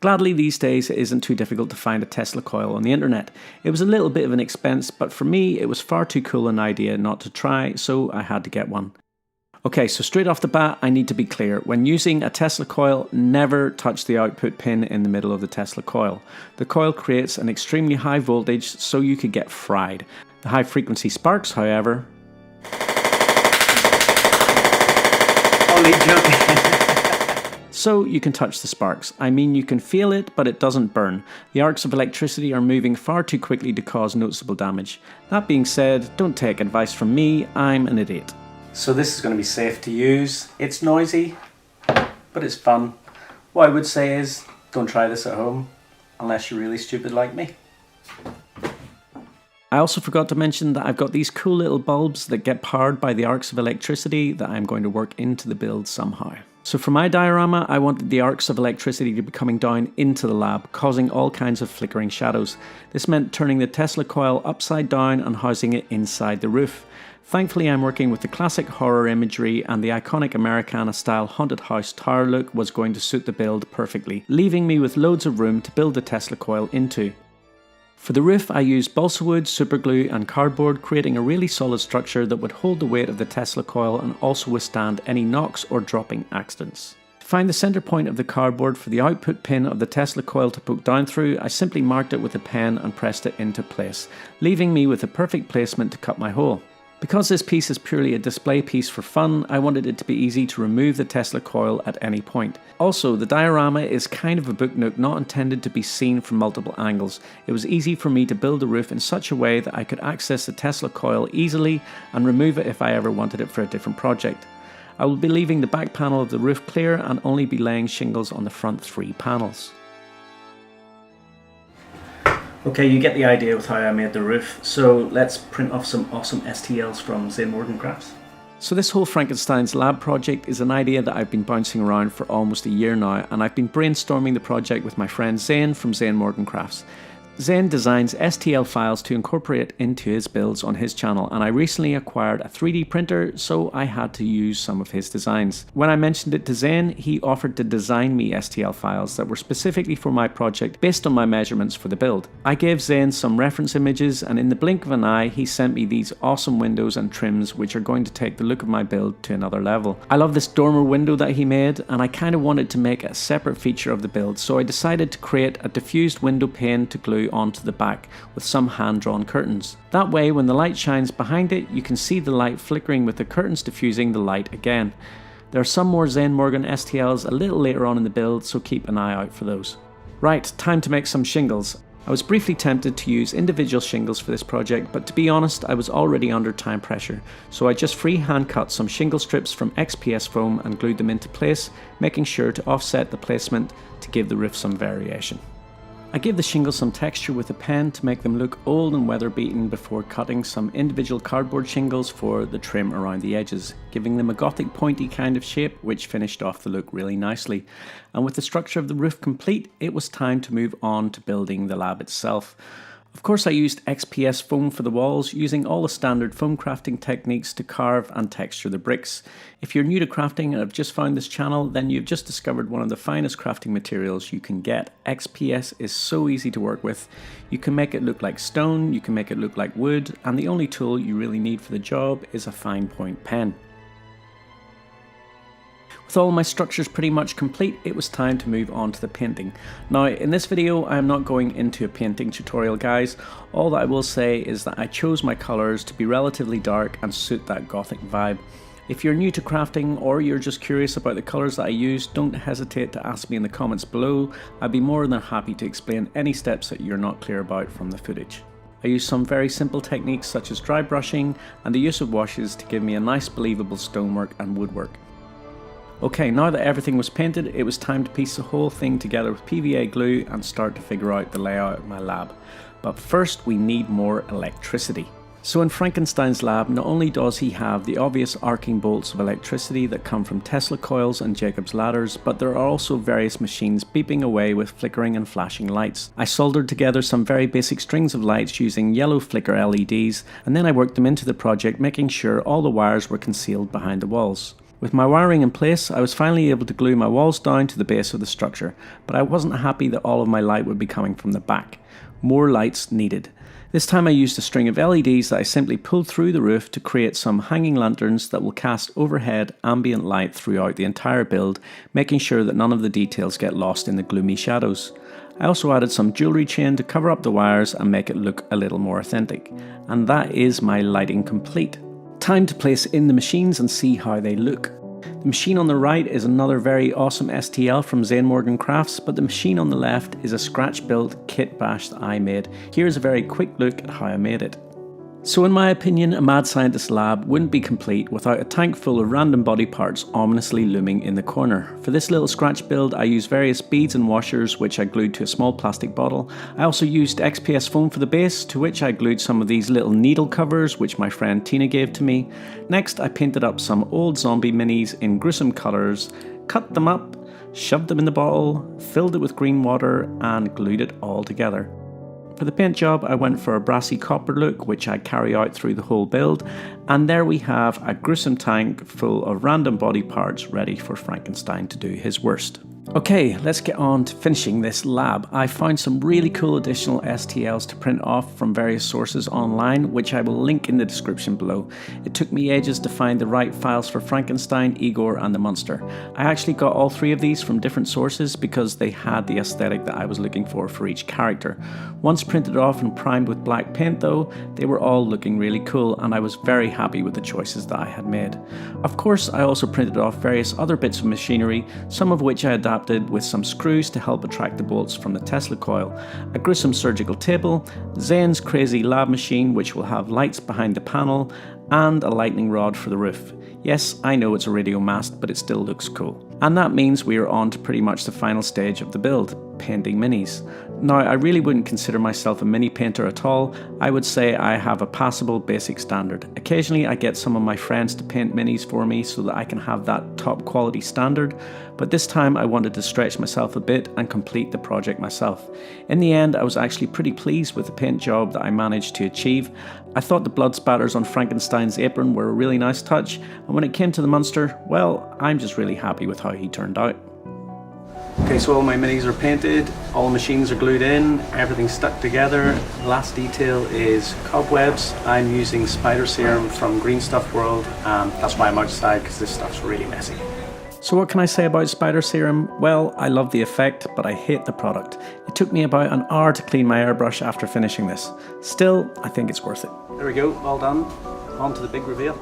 Gladly these days it isn't too difficult to find a Tesla coil on the internet. It was a little bit of an expense, but for me it was far too cool an idea not to try, so I had to get one. Okay, so straight off the bat, I need to be clear. When using a Tesla coil, never touch the output pin in the middle of the Tesla coil. The coil creates an extremely high voltage, so you could get fried. The high frequency sparks, however... Only joking. So you can touch the sparks. I mean, you can feel it, but it doesn't burn. The arcs of electricity are moving far too quickly to cause noticeable damage. That being said, don't take advice from me, I'm an idiot. So this is going to be safe to use. It's noisy, but it's fun. What I would say is, don't try this at home, unless you're really stupid like me. I also forgot to mention that I've got these cool little bulbs that get powered by the arcs of electricity that I'm going to work into the build somehow. So for my diorama, I wanted the arcs of electricity to be coming down into the lab, causing all kinds of flickering shadows. This meant turning the Tesla coil upside down and housing it inside the roof. Thankfully, I'm working with the classic horror imagery, and the iconic Americana-style haunted house tower look was going to suit the build perfectly, leaving me with loads of room to build the Tesla coil into. For the roof, I used balsa wood, superglue and cardboard, creating a really solid structure that would hold the weight of the Tesla coil and also withstand any knocks or dropping accidents. To find the center point of the cardboard for the output pin of the Tesla coil to poke down through, I simply marked it with a pen and pressed it into place, leaving me with the perfect placement to cut my hole. Because this piece is purely a display piece for fun, I wanted it to be easy to remove the Tesla coil at any point. Also, the diorama is kind of a book nook not intended to be seen from multiple angles. It was easy for me to build the roof in such a way that I could access the Tesla coil easily and remove it if I ever wanted it for a different project. I will be leaving the back panel of the roof clear and only be laying shingles on the front 3 panels. Okay, you get the idea with how I made the roof, so let's print off some awesome STLs from Zane Morgan Crafts. So this whole Frankenstein's lab project is an idea that I've been bouncing around for almost a year now, and I've been brainstorming the project with my friend Zane from Zane Morgan Crafts. Zane designs STL files to incorporate into his builds on his channel, and I recently acquired a 3D printer, so I had to use some of his designs. When I mentioned it to Zane, he offered to design me STL files that were specifically for my project based on my measurements for the build. I gave Zane some reference images, and in the blink of an eye he sent me these awesome windows and trims which are going to take the look of my build to another level. I love this dormer window that he made, and I kind of wanted to make a separate feature of the build, so I decided to create a diffused window pane to glue onto the back with some hand-drawn curtains. That way, when the light shines behind it, you can see the light flickering with the curtains diffusing the light again. There are some more Zane Morgan STLs a little later on in the build, so keep an eye out for those. Right, time to make some shingles. I was briefly tempted to use individual shingles for this project, but to be honest, I was already under time pressure, so I just freehand cut some shingle strips from XPS foam and glued them into place, making sure to offset the placement to give the roof some variation. I gave the shingles some texture with a pen to make them look old and weather beaten before cutting some individual cardboard shingles for the trim around the edges, giving them a gothic pointy kind of shape which finished off the look really nicely. And with the structure of the roof complete, it was time to move on to building the lab itself. Of course, I used XPS foam for the walls, using all the standard foam crafting techniques to carve and texture the bricks. If you're new to crafting and have just found this channel, then you've just discovered one of the finest crafting materials you can get. XPS is so easy to work with. You can make it look like stone, you can make it look like wood, and the only tool you really need for the job is a fine point pen. With all my structures pretty much complete, it was time to move on to the painting. Now, in this video, I am not going into a painting tutorial, guys. All that I will say is that I chose my colours to be relatively dark and suit that gothic vibe. If you're new to crafting or you're just curious about the colours that I use, don't hesitate to ask me in the comments below. I'd be more than happy to explain any steps that you're not clear about from the footage. I use some very simple techniques such as dry brushing and the use of washes to give me a nice believable stonework and woodwork. Okay, now that everything was painted, it was time to piece the whole thing together with PVA glue and start to figure out the layout of my lab. But first we need more electricity. So in Frankenstein's lab, not only does he have the obvious arcing bolts of electricity that come from Tesla coils and Jacob's ladders, but there are also various machines beeping away with flickering and flashing lights. I soldered together some very basic strings of lights using yellow flicker LEDs, and then I worked them into the project, making sure all the wires were concealed behind the walls. With my wiring in place, I was finally able to glue my walls down to the base of the structure, but I wasn't happy that all of my light would be coming from the back. More lights needed. This time I used a string of LEDs that I simply pulled through the roof to create some hanging lanterns that will cast overhead ambient light throughout the entire build, making sure that none of the details get lost in the gloomy shadows. I also added some jewellery chain to cover up the wires and make it look a little more authentic. And that is my lighting complete. Time to place in the machines and see how they look. The machine on the right is another very awesome STL from Zane Morgan Crafts, but the machine on the left is a scratch-built kit bash that I made. Here's a very quick look at how I made it. So in my opinion, a mad scientist lab wouldn't be complete without a tank full of random body parts ominously looming in the corner. For this little scratch build, I used various beads and washers which I glued to a small plastic bottle. I also used XPS foam for the base, to which I glued some of these little needle covers which my friend Tina gave to me. Next, I painted up some old zombie minis in gruesome colours, cut them up, shoved them in the bottle, filled it with green water and glued it all together. For the paint job, I went for a brassy copper look, which I carry out through the whole build, and there we have a gruesome tank full of random body parts ready for Frankenstein to do his worst. Okay, let's get on to finishing this lab. I found some really cool additional STLs to print off from various sources online, which I will link in the description below. It took me ages to find the right files for Frankenstein, Igor and the monster. I actually got all three of these from different sources because they had the aesthetic that I was looking for each character. Once printed off and primed with black paint though, they were all looking really cool and I was very happy with the choices that I had made. Of course, I also printed off various other bits of machinery, some of which I adapted with some screws to help attract the bolts from the Tesla coil, a gruesome surgical table, Zane's crazy lab machine which will have lights behind the panel, and a lightning rod for the roof. Yes, I know it's a radio mast, but it still looks cool. And that means we are on to pretty much the final stage of the build, painting minis. Now, I really wouldn't consider myself a mini painter at all. I would say I have a passable basic standard. Occasionally I get some of my friends to paint minis for me so that I can have that top quality standard, but this time I wanted to stretch myself a bit and complete the project myself. In the end, I was actually pretty pleased with the paint job that I managed to achieve. I thought the blood spatters on Frankenstein's apron were a really nice touch, and when it came to the monster, well, I'm just really happy with how he turned out. Okay, so all my minis are painted, all machines are glued in, everything's stuck together. The last detail is cobwebs. I'm using spider serum from Green Stuff World, and that's why I'm outside, because this stuff's really messy. So what can I say about spider serum? Well, I love the effect, but I hate the product. It took me about an hour to clean my airbrush after finishing this. Still, I think it's worth it. There we go, all done. On to the big reveal.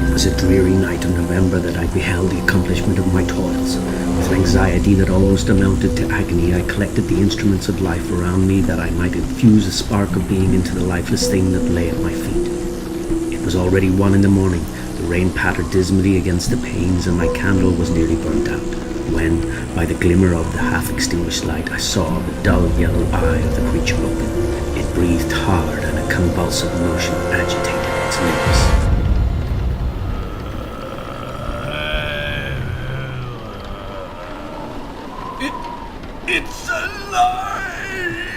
It was a dreary night in November that I beheld the accomplishment of my toils. With an anxiety that almost amounted to agony, I collected the instruments of life around me that I might infuse a spark of being into the lifeless thing that lay at my feet. It was already 1 a.m. The rain pattered dismally against the panes and my candle was nearly burnt out, when, by the glimmer of the half-extinguished light, I saw the dull yellow eye of the creature open. It breathed hard and a convulsive motion agitated its limbs. It's alive!